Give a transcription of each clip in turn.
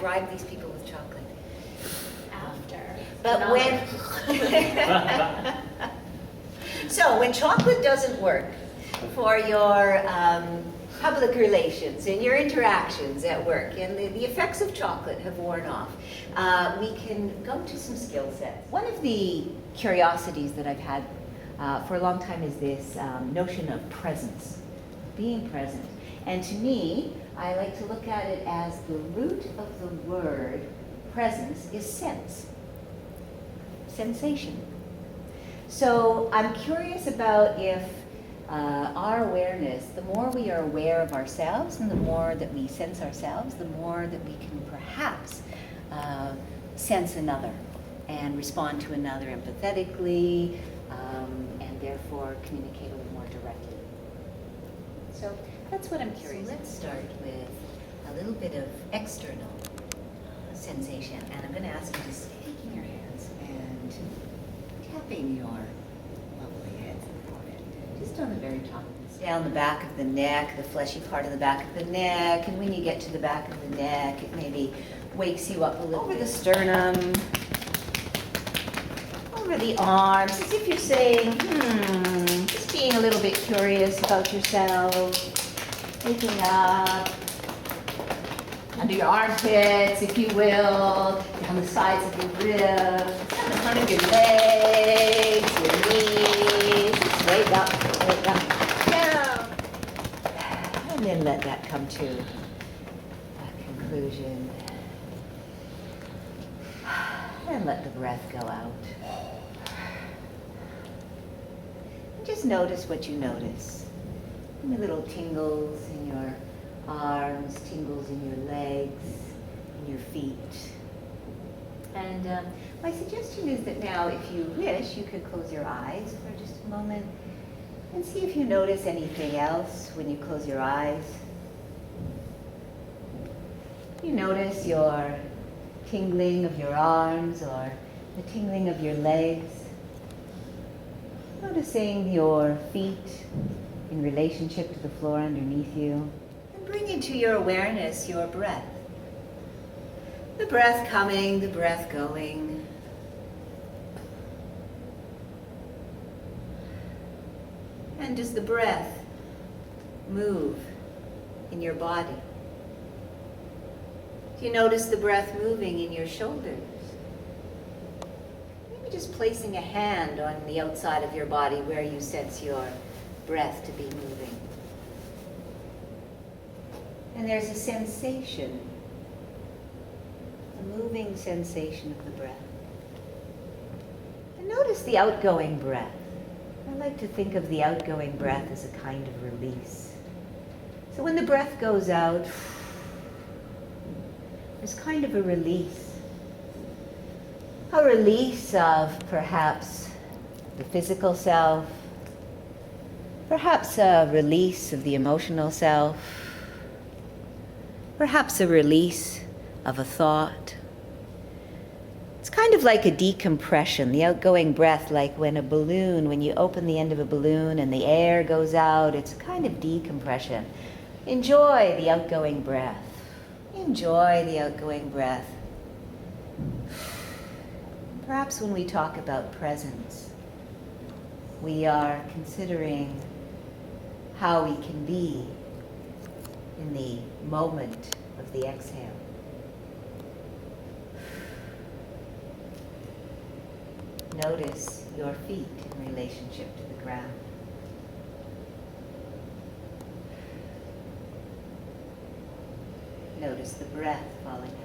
bribe these people with chocolate. After. But when... So when chocolate doesn't work for your public relations and your interactions at work, and the effects of chocolate have worn off, we can go to some skill sets. One of the curiosities that I've had for a long time is this notion of presence, being present. And to me, I like to look at it as the root of the word presence is sense, sensation. So I'm curious about if our awareness, the more we are aware of ourselves and the more that we sense ourselves, the more that we can perhaps sense another and respond to another empathetically, and therefore communicate a little more directly. So that's what I'm curious about. So let's start with a little bit of external sensation. And I'm going to ask you to just taking your hands and tapping your lovely heads and forehead. Just on the very top of this. Down the back of the neck, the fleshy part of the back of the neck. And when you get to the back of the neck, it maybe wakes you up a little over the sternum, over the arms, as if you're saying, just being a little bit curious about yourself. Waking up, under your armpits, if you will, down the sides of your ribs, down the front of your legs, your knees, just wake up, down. And then let that come to a conclusion. And let the breath go out. And just notice what you notice. The little tingles in your arms, tingles in your legs, in your feet. And my suggestion is that now, if you wish, you could close your eyes for just a moment and see if you notice anything else when you close your eyes. You notice your tingling of your arms or the tingling of your legs. Noticing your feet in relationship to the floor underneath you. And bring into your awareness your breath. The breath coming, the breath going. And does the breath move in your body? Do you notice the breath moving in your shoulders? Maybe just placing a hand on the outside of your body where you sense your breath to be moving. And there's a sensation, a moving sensation of the breath. And notice the outgoing breath. I like to think of the outgoing breath as a kind of release. So when the breath goes out, there's kind of a release. A release of perhaps the physical self, perhaps a release of the emotional self, perhaps a release of a thought. It's kind of like a decompression, the outgoing breath, like when you open the end of a balloon and the air goes out, it's a kind of decompression. Enjoy the outgoing breath. Enjoy the outgoing breath. Perhaps when we talk about presence, we are considering how we can be in the moment of the exhale. Notice your feet in relationship to the ground. Notice the breath falling out.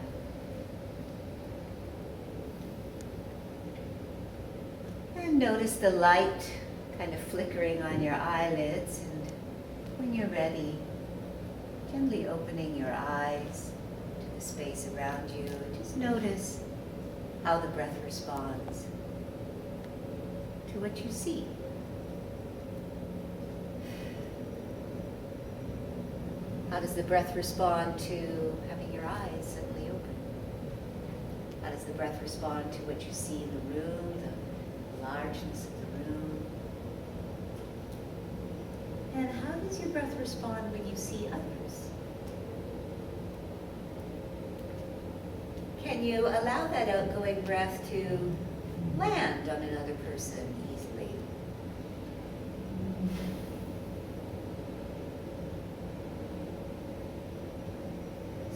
And notice the light kind of flickering on your eyelids, and when you're ready, gently opening your eyes to the space around you. Just notice how the breath responds to what you see. How does the breath respond to having your eyes suddenly open? How does the breath respond to what you see in the room, the largeness of the room? And how does your breath respond when you see others? can you allow that outgoing breath to land on another person easily?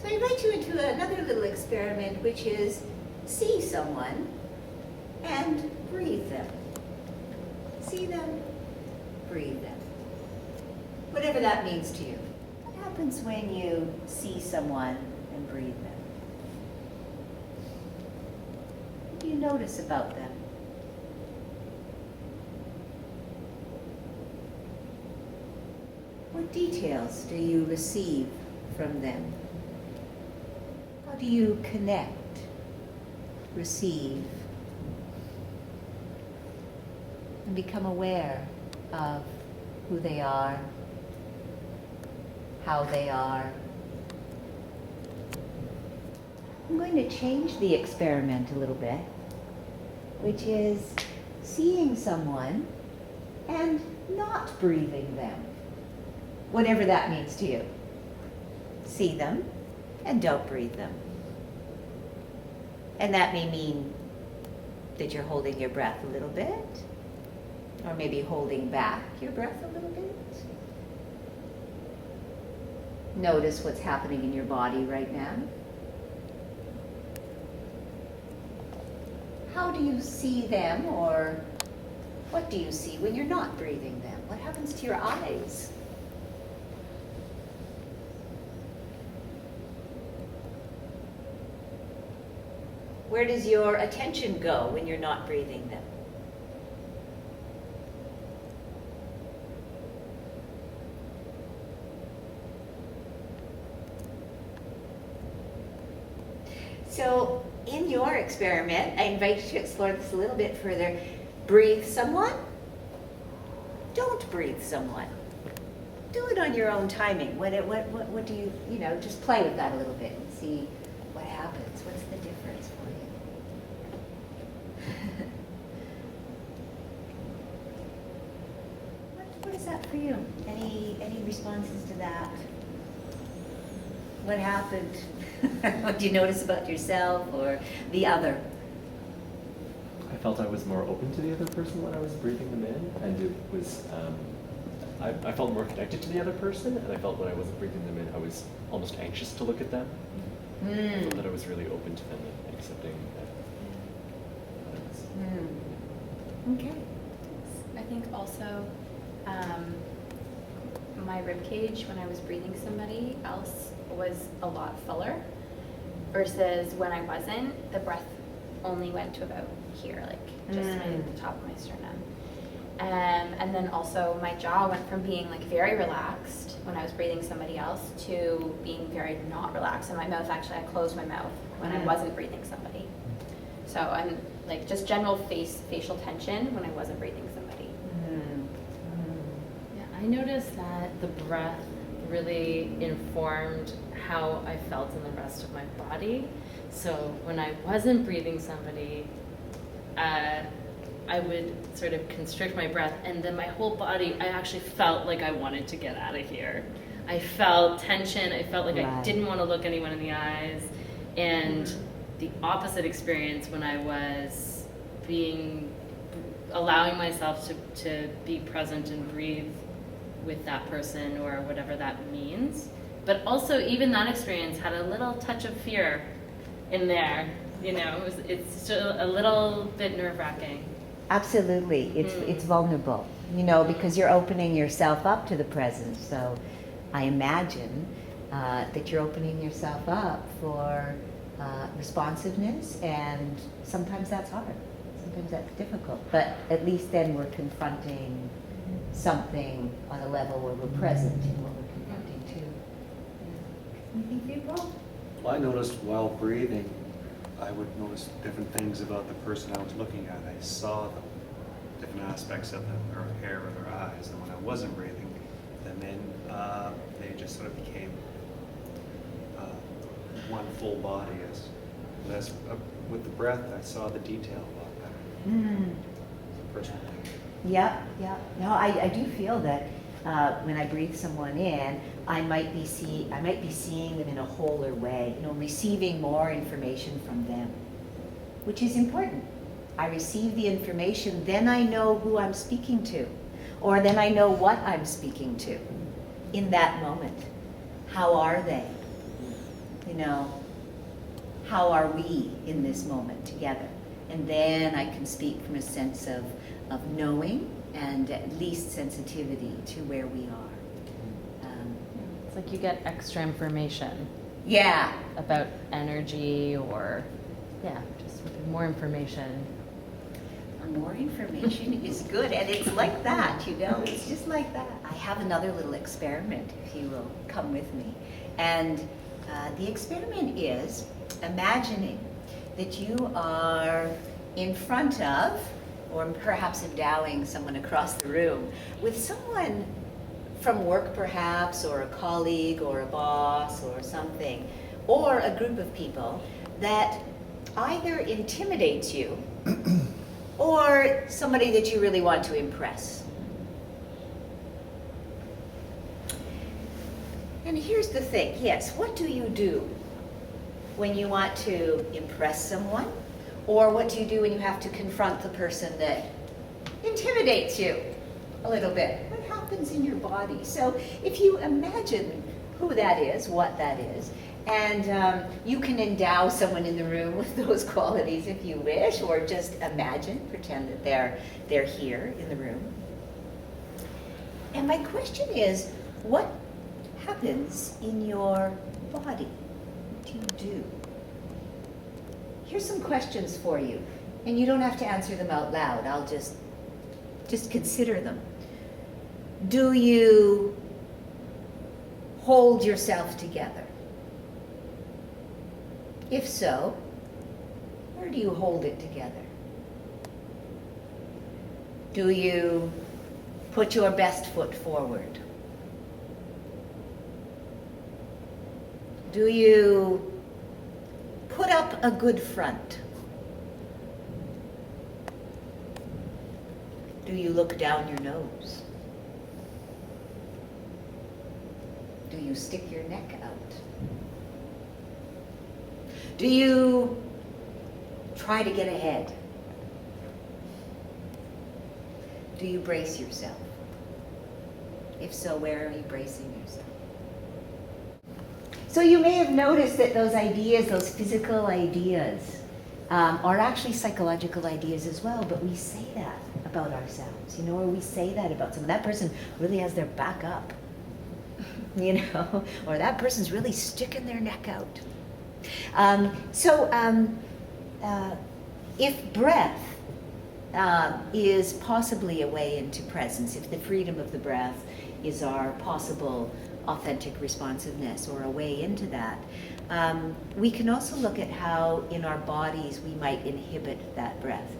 So I invite you into another little experiment, which is see someone and breathe them. See them, breathe them. Whatever that means to you. What happens when you see someone and breathe them? What do you notice about them? What details do you receive from them? How do you connect, receive, and become aware of who they are, how they are? I'm going to change the experiment a little bit, which is seeing someone and not breathing them, whatever that means to you. See them and don't breathe them. And that may mean that you're holding your breath a little bit, or maybe holding back your breath a little bit. Notice what's happening in your body right now. How do you see them, or what do you see when you're not breathing them? What happens to your eyes? Where does your attention go when you're not breathing them? So in your experiment, I invite you to explore this a little bit further. Breathe someone. Don't breathe someone. Do it on your own timing. What do you just play with that a little bit and see what happens. What's the difference for you? What is that for you? Any responses to that? What happened? What do you notice about yourself or the other? I felt I was more open to the other person when I was breathing them in, and it was, I felt more connected to the other person, and I felt when I wasn't breathing them in, I was almost anxious to look at them. I felt that I was really open to them and accepting that. Okay. I think also my rib cage when I was breathing somebody else was a lot fuller versus when I wasn't, the breath only went to about here, like just the top of my sternum. And then also my jaw went from being like very relaxed when I was breathing somebody else to being very not relaxed. And my mouth, actually, I closed my mouth when I wasn't breathing somebody. So I'm like just general facial tension when I wasn't breathing somebody. Yeah, I noticed that the breath really informed how I felt in the rest of my body. So when I wasn't breathing somebody, I would sort of constrict my breath, and then my whole body, I actually felt like I wanted to get out of here. I felt tension. I felt like I didn't want to look anyone in the eyes. And the opposite experience when I was allowing myself to be present and breathe with that person or whatever that means. But also even that experience had a little touch of fear in there. You know, it's still a little bit nerve-wracking. Absolutely, it's vulnerable, because you're opening yourself up to the presence. So I imagine that you're opening yourself up for responsiveness, and sometimes that's hard, sometimes that's difficult. But at least then we're confronting something on a level where we're present in what we're confronting too. Anything for you, Paul? Well, I noticed while breathing, I would notice different things about the person I was looking at. I saw them, different aspects of them, their hair or their eyes. And when I wasn't breathing them in, they just sort of became one full body. As with the breath, I saw the detail a lot better. It's a personal thing. Yeah. No, I do feel that when I breathe someone in, I might be seeing them in a wholer way, receiving more information from them, which is important. I receive the information, then I know who I'm speaking to, or then I know what I'm speaking to in that moment. How are they? How are we in this moment together? And then I can speak from a sense of knowing and at least sensitivity to where we are. It's like you get extra information Yeah. about energy or, just more information. More information is good, and it's like that, it's just like that. I have another little experiment, if you will come with me. And the experiment is imagining that you are in front of, or perhaps endowing someone across the room, with someone from work perhaps, or a colleague, or a boss, or something, or a group of people that either intimidates you or somebody that you really want to impress. And here's the thing, yes, what do you do when you want to impress someone? Or what do you do when you have to confront the person that intimidates you a little bit? What happens in your body? So if you imagine who that is, what that is, and you can endow someone in the room with those qualities if you wish, or just imagine, pretend that they're here in the room. And my question is, what happens in your body? What do you do? Here's some questions for you, and you don't have to answer them out loud. I'll just consider them. Do you hold yourself together? If so, where do you hold it together? Do you put your best foot forward? Do you put up a good front? Do you look down your nose? Do you stick your neck out? Do you try to get ahead? Do you brace yourself? If so, where are you bracing yourself? So you may have noticed that those ideas, those physical ideas, are actually psychological ideas as well, but we say that about ourselves, or we say that about someone. That person really has their back up, or that person's really sticking their neck out. If breath is possibly a way into presence, if the freedom of the breath is our possible authentic responsiveness or a way into that, we can also look at how in our bodies we might inhibit that breath.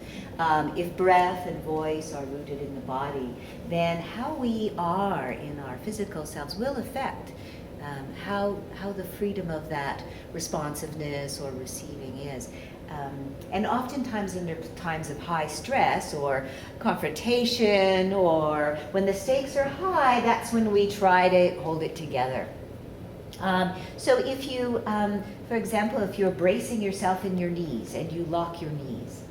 If breath and voice are rooted in the body, then how we are in our physical selves will affect how the freedom of that responsiveness or receiving is. And oftentimes in times of high stress or confrontation, or when the stakes are high, that's when we try to hold it together. So if you, for example, if you're bracing yourself in your knees and you lock your knees,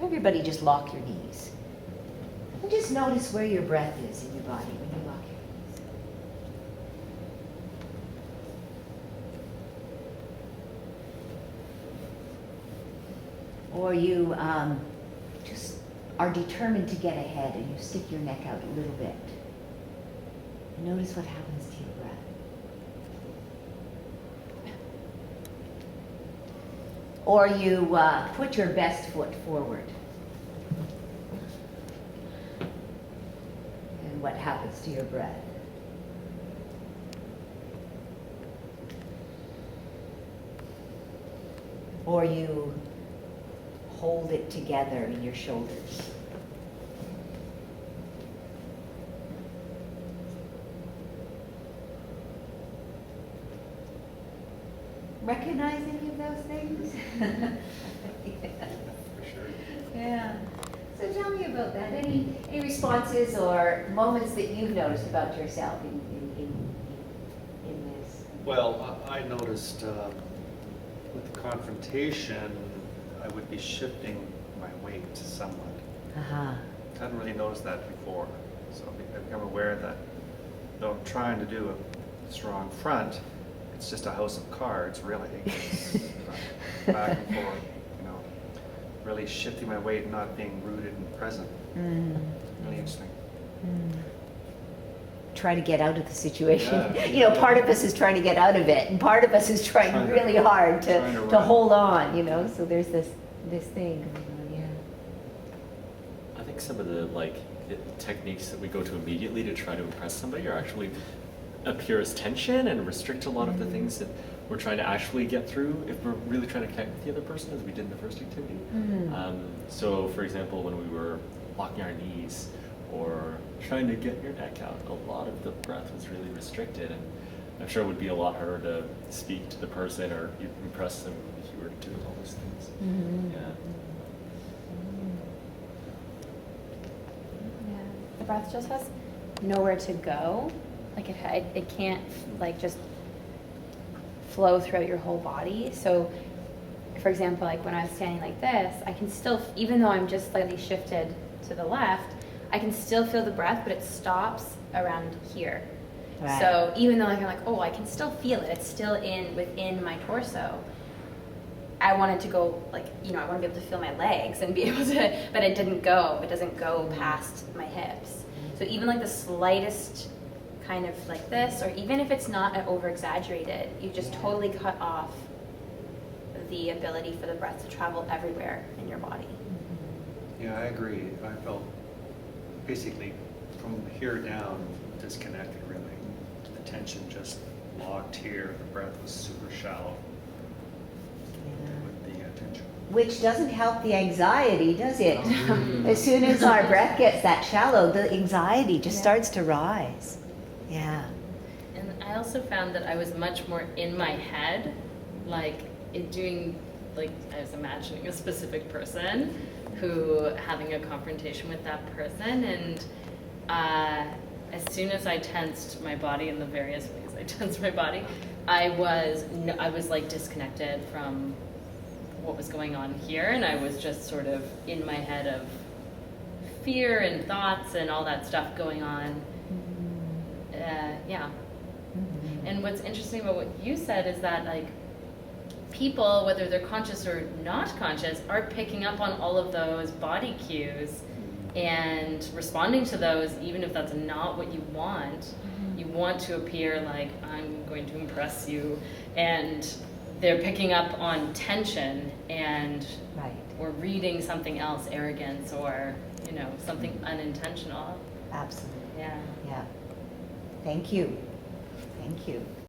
everybody just lock your knees. And just notice where your breath is in your body when you lock your knees. Or you just are determined to get ahead and you stick your neck out a little bit. Notice what happens to your breath. Or you put your best foot forward. And what happens to your breath? Or you hold it together in your shoulders. Recognize any of those things? For sure. Yeah. So tell me about that. Any responses or moments that you've noticed about yourself in Well, I noticed with the confrontation, I would be shifting my weight somewhat. Uh-huh. I hadn't really noticed that before, so I've become aware that though I'm trying to do a strong front, it's just a house of cards, really. It's back and forth, really shifting my weight and not being rooted and present. Really interesting. Try to get out of the situation. Yeah. Part of us is trying to get out of it, and part of us is trying really hard to run. hold on, So there's this thing going on, yeah. I think some of the techniques that we go to immediately to try to impress somebody are actually appear as tension and restrict a lot of the things that we're trying to actually get through if we're really trying to connect with the other person, as we did in the first activity. So, for example, when we were locking our knees or trying to get your neck out, a lot of the breath was really restricted, and I'm sure it would be a lot harder to speak to the person or impress them if you were doing all those things. Yeah. Yeah. The breath just has nowhere to go. Like it can't just flow throughout your whole body. So, for example, when I was standing like this, I can still, even though I'm just slightly shifted to the left, I can still feel the breath, but it stops around here. Right. So even though I'm I can still feel it. It's still within my torso. I wanted to go I want to be able to feel my legs and be able to, but it didn't go. It doesn't go past my hips. So even the slightest kind of like this, or even if it's not over exaggerated, you just totally cut off the ability for the breath to travel everywhere in your body. Yeah, I agree. I felt basically from here down disconnected, really. The tension just locked here. The breath was super shallow with the tension. Which doesn't help the anxiety, does it? As soon as our breath gets that shallow, the anxiety just starts to rise. Yeah. And I also found that I was much more in my head, I was imagining a specific person who having a confrontation with that person, and as soon as I tensed my body in the various ways I tensed my body, I was disconnected from what was going on here, and I was just sort of in my head of fear and thoughts and all that stuff going on. Yeah. And what's interesting about what you said is that people, whether they're conscious or not conscious, are picking up on all of those body cues and responding to those, even if that's not what you want. You want to appear like, I'm going to impress you, and they're picking up on tension and or reading something else, arrogance, or something unintentional. Absolutely. Yeah. Yeah. Thank you. Thank you.